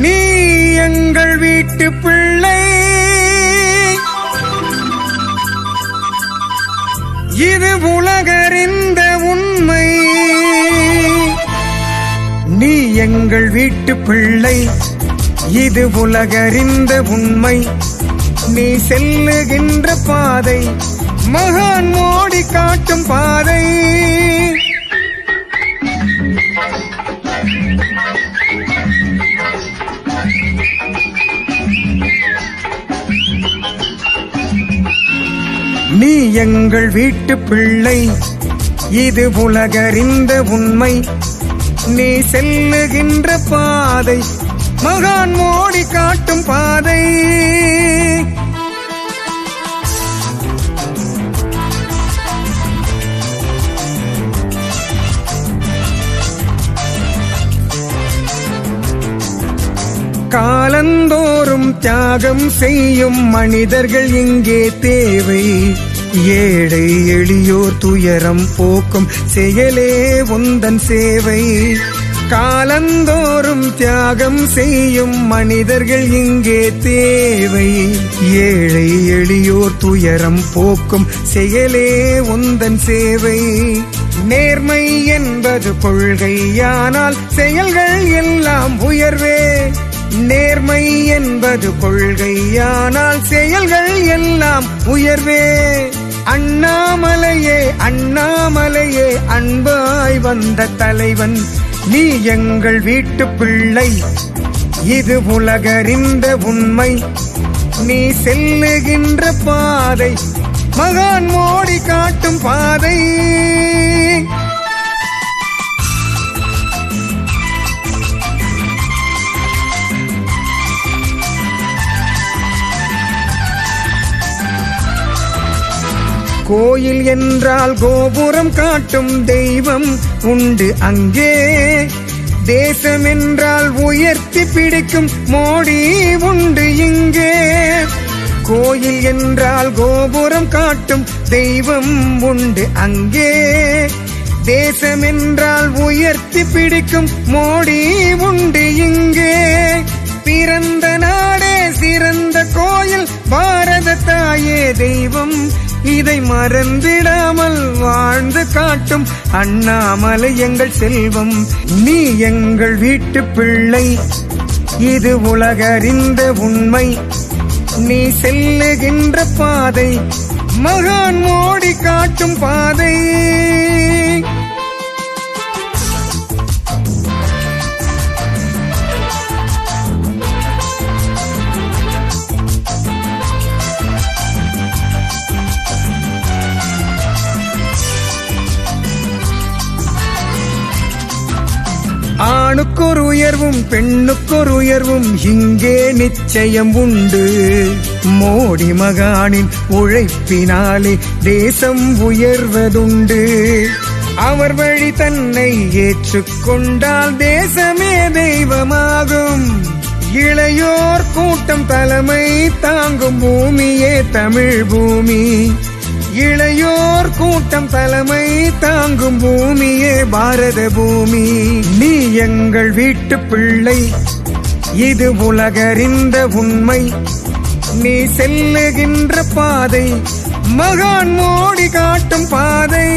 நீ எங்கள் வீட்டு பிள்ளை, இது உலகறிந்த உண்மை. நீ எங்கள் வீட்டு பிள்ளை, இது உலகறிந்த உண்மை. நீ செல்லுகின்ற பாதை மகான் மோடி காட்டும் பாதை. நீ எங்கள் வீட்டு பிள்ளை, இது உலகறிந்த உண்மை. நீ செல்லுகின்ற பாதை மகான் மோடி காட்டும் பாதை. காலந்தோறும் தியாகம் செய்யும் மனிதர்கள் இங்கே தேவை. ஏழை எளியோர் துயரம் போக்கும் செயலே உந்தன் சேவை. காலந்தோறும் தியாகம் செய்யும் மனிதர்கள் இங்கே தேவை. ஏழை எளியோர் துயரம் போக்கும் செயலே உந்தன் சேவை. நேர்மை என்பது கொள்கையானால் செயல்கள் எல்லாம் உயர்வே. நேர்மை என்பது கொள்கையானால் செயல்கள் எல்லாம் உயர்வே. அண்ணாமலையே அண்ணாமலையே அன்பாய் வந்த தலைவன், நீ எங்கள் வீட்டு பிள்ளை, இது உலகறிந்த உண்மை. நீ செல்லுகின்ற பாதை மகான் மோடி காட்டும் பாதை. கோயில் என்றால் கோபுரம் காட்டும் தெய்வம் உண்டு அங்கே. தேசம் என்றால் உயர்த்தி பிடிக்கும் மோடி உண்டு இங்கே. கோயில் என்றால் கோபுரம் காட்டும் தெய்வம் உண்டு அங்கே. தேசம் என்றால் உயர்த்தி பிடிக்கும் மோடி உண்டு இங்கே. பிறந்த நாடே சிறந்த கோயில், பாரத தாயே தெய்வம், இதை மறந்திடாமல் வாழ்ந்து காட்டும் அண்ணாமலை எங்கள் செல்வம். நீ எங்கள் வீட்டு பிள்ளை, இது உலகறிந்த உண்மை. நீ செல்லுகின்ற பாதை மகான் மோடி காட்டும் பாதை. ஆணுக்கொரு உயர்வும் பெண்ணுக்கொரு உயர்வும் இங்கே நிச்சயம் உண்டு. மோடி மகானின் உழைப்பினாலே தேசம் உயர்வதுண்டு. அவர் வழி தன்னை ஏற்றுக்கொண்டால் தேசமே தெய்வமாகும். இளையோர் கூட்டம் தலைமை தாங்கும் பூமியே தமிழ் பூமி. இளையோர் கூட்டம் தலைமை தாங்கும் பூமியே பாரத பூமி. நீ எங்கள் வீட்டு பிள்ளை, இது உலகறிந்த உண்மை. நீ செல்லுகின்ற பாதை மகான் மோடி காட்டும் பாதை.